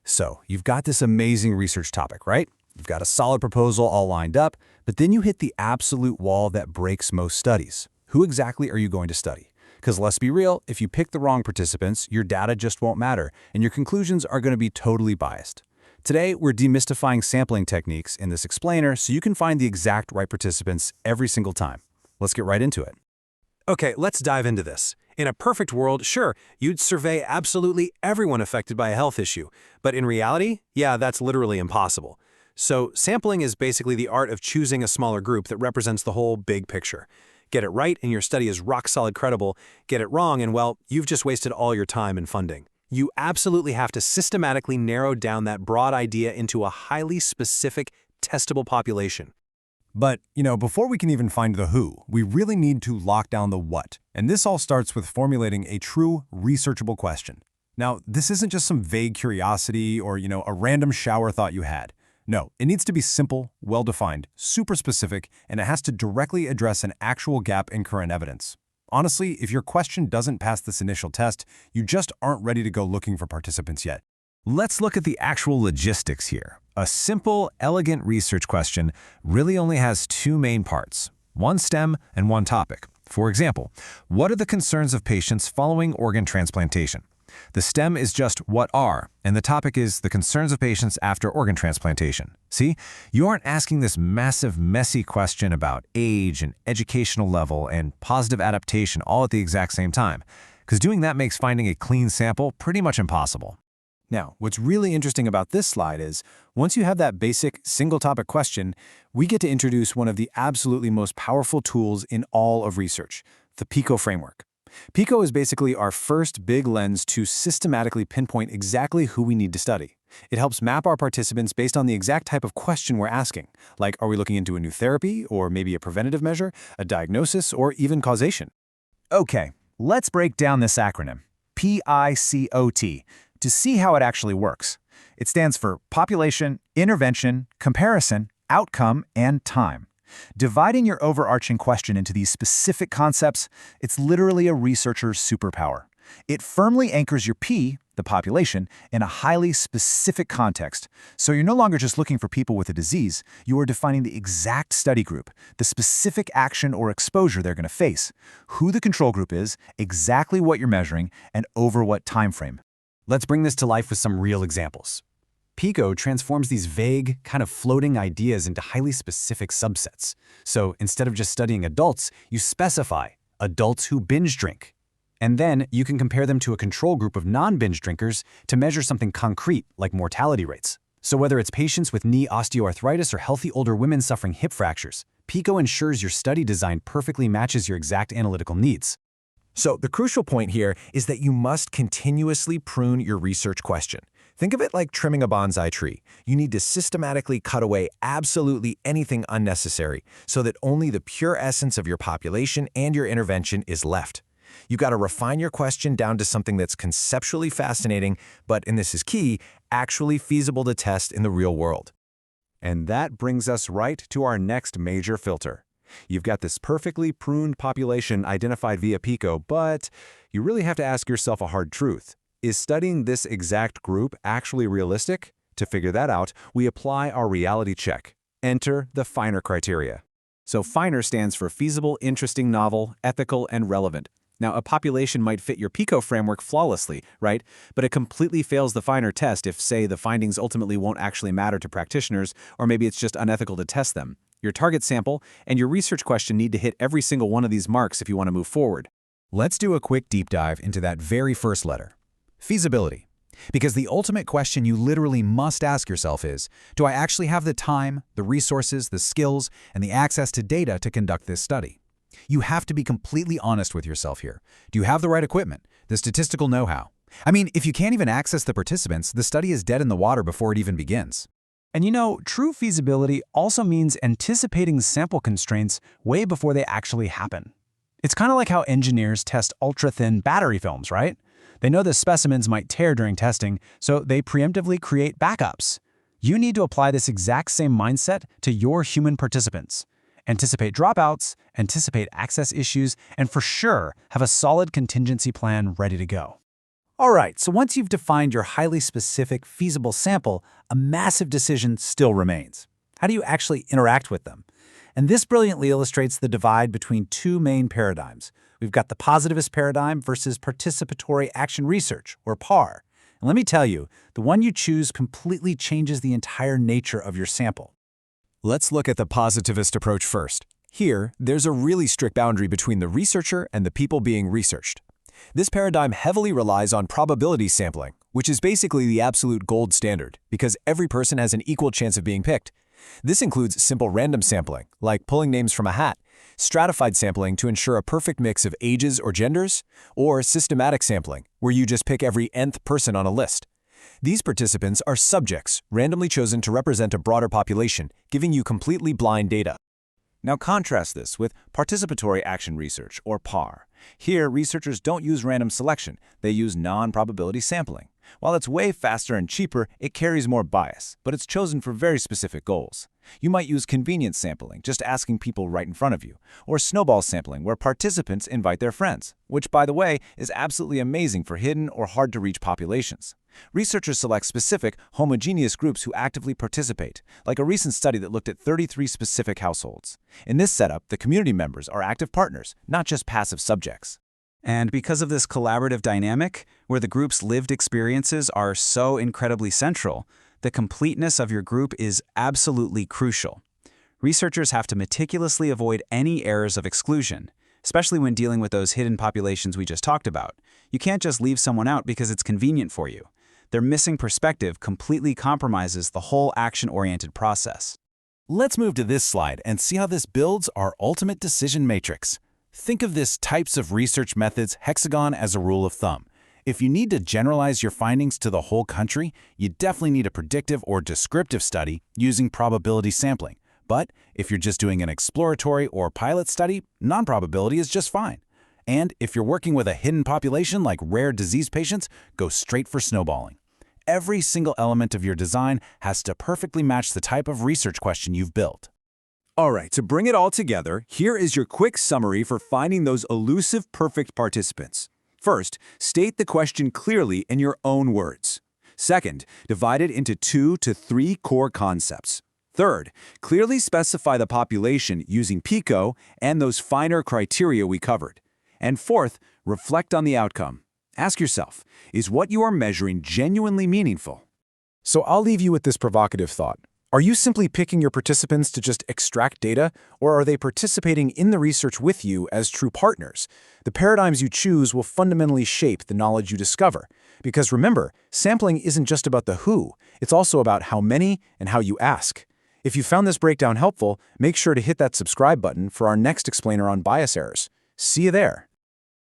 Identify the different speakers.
Speaker 1: So you've got this amazing research topic, right? You've got a solid proposal all lined up, but then you hit the absolute wall that breaks most studies. Who exactly are you going to study? Because let's be real, if you pick the wrong participants, your data just won't matter, and your conclusions are going to be totally biased. Today, we're demystifying sampling techniques in this explainer so you can find the exact right participants every single time. Let's get right into it.
Speaker 2: Okay, let's dive into this. In a perfect world, sure, you'd survey absolutely everyone affected by a health issue. But in reality, yeah, that's literally impossible. So sampling is basically the art of choosing a smaller group that represents the whole big picture. Get it right and your study is rock-solid credible. Get it wrong and, well, you've just wasted all your time and funding. You absolutely have to systematically narrow down that broad idea into a highly specific, testable population.
Speaker 3: But, before we can even find the who, we really need to lock down the what. And this all starts with formulating a true, researchable question. Now, this isn't just some vague curiosity or, a random shower thought you had. No, it needs to be simple, well-defined, super specific, and it has to directly address an actual gap in current evidence. Honestly, if your question doesn't pass this initial test, you just aren't ready to go looking for participants yet.
Speaker 4: Let's look at the actual logistics here. A simple, elegant research question really only has two main parts, one stem and one topic. For example, what are the concerns of patients following organ transplantation? The stem is just what are, and the topic is the concerns of patients after organ transplantation. See, you aren't asking this massive, messy question about age and educational level and positive adaptation all at the exact same time, because doing that makes finding a clean sample pretty much impossible.
Speaker 1: Now, what's really interesting about this slide is, once you have that basic single-topic question, we get to introduce one of the absolutely most powerful tools in all of research, the PICO framework. PICO is basically our first big lens to systematically pinpoint exactly who we need to study. It helps map our participants based on the exact type of question we're asking, like are we looking into a new therapy, or maybe a preventative measure, a diagnosis, or even causation.
Speaker 5: Okay, let's break down this acronym, PICOT, to see how it actually works. It stands for Population, Intervention, Comparison, Outcome, and Time. Dividing your overarching question into these specific concepts, it's literally a researcher's superpower. It firmly anchors your P, the population, in a highly specific context. So you're no longer just looking for people with a disease, you are defining the exact study group, the specific action or exposure they're going to face, who the control group is, exactly what you're measuring, and over what time frame.
Speaker 1: Let's bring this to life with some real examples. PICO transforms these vague, kind of floating ideas into highly specific subsets. So instead of just studying adults, you specify adults who binge drink. And then you can compare them to a control group of non-binge drinkers to measure something concrete like mortality rates. So whether it's patients with knee osteoarthritis or healthy older women suffering hip fractures, PICO ensures your study design perfectly matches your exact analytical needs.
Speaker 4: So the crucial point here is that you must continuously prune your research question. Think of it like trimming a bonsai tree. You need to systematically cut away absolutely anything unnecessary so that only the pure essence of your population and your intervention is left. You've got to refine your question down to something that's conceptually fascinating, but, and this is key, actually feasible to test in the real world.
Speaker 3: And that brings us right to our next major filter. You've got this perfectly pruned population identified via PICO, but you really have to ask yourself a hard truth. Is studying this exact group actually realistic? To figure that out, we apply our reality check. Enter the FINER criteria. So FINER stands for feasible, interesting, novel, ethical, and relevant. Now, a population might fit your PICO framework flawlessly, right? But it completely fails the FINER test if, say, the findings ultimately won't actually matter to practitioners, or maybe it's just unethical to test them. Your target sample and your research question need to hit every single one of these marks if you want to move forward.
Speaker 4: Let's do a quick deep dive into that very first letter, feasibility. Because the ultimate question you literally must ask yourself is, do I actually have the time, the resources, the skills, and the access to data to conduct this study? You have to be completely honest with yourself here. Do you have the right equipment, the statistical know-how? I mean, if you can't even access the participants, the study is dead in the water before it even begins.
Speaker 5: And true feasibility also means anticipating sample constraints way before they actually happen. It's kind of like how engineers test ultra-thin battery films, right? They know the specimens might tear during testing, so they preemptively create backups. You need to apply this exact same mindset to your human participants. Anticipate dropouts, anticipate access issues, and for sure, have a solid contingency plan ready to go.
Speaker 1: All right, so once you've defined your highly specific, feasible sample, a massive decision still remains. How do you actually interact with them? And this brilliantly illustrates the divide between two main paradigms. We've got the positivist paradigm versus participatory action research, or PAR. And let me tell you, the one you choose completely changes the entire nature of your sample.
Speaker 3: Let's look at the positivist approach first. Here, there's a really strict boundary between the researcher and the people being researched. This paradigm heavily relies on probability sampling, which is basically the absolute gold standard, because every person has an equal chance of being picked. This includes simple random sampling, like pulling names from a hat, stratified sampling to ensure a perfect mix of ages or genders, or systematic sampling, where you just pick every nth person on a list. These participants are subjects, randomly chosen to represent a broader population, giving you completely blind data.
Speaker 5: Now contrast this with participatory action research, or PAR. Here, researchers don't use random selection, they use non-probability sampling. While it's way faster and cheaper, it carries more bias, but it's chosen for very specific goals. You might use convenience sampling, just asking people right in front of you, or snowball sampling, where participants invite their friends, which, by the way, is absolutely amazing for hidden or hard-to-reach populations. Researchers select specific, homogeneous groups who actively participate, like a recent study that looked at 33 specific households. In this setup, the community members are active partners, not just passive subjects.
Speaker 1: And because of this collaborative dynamic, where the group's lived experiences are so incredibly central, the completeness of your group is absolutely crucial. Researchers have to meticulously avoid any errors of exclusion, especially when dealing with those hidden populations we just talked about. You can't just leave someone out because it's convenient for you. Their missing perspective completely compromises the whole action-oriented process.
Speaker 3: Let's move to this slide and see how this builds our ultimate decision matrix. Think of this types of research methods hexagon as a rule of thumb. If you need to generalize your findings to the whole country, you definitely need a predictive or descriptive study using probability sampling. But if you're just doing an exploratory or pilot study, non-probability is just fine. And if you're working with a hidden population like rare disease patients, go straight for snowballing. Every single element of your design has to perfectly match the type of research question you've built.
Speaker 6: All right, to bring it all together, here is your quick summary for finding those elusive perfect participants. First, state the question clearly in your own words. Second, divide it into 2 to 3 core concepts. Third, clearly specify the population using PICO and those finer criteria we covered. And fourth, reflect on the outcome. Ask yourself, is what you are measuring genuinely meaningful?
Speaker 3: So I'll leave you with this provocative thought. Are you simply picking your participants to just extract data, or are they participating in the research with you as true partners? The paradigms you choose will fundamentally shape the knowledge you discover. Because remember, sampling isn't just about the who, it's also about how many and how you ask. If you found this breakdown helpful, make sure to hit that subscribe button for our next explainer on bias errors. See you there.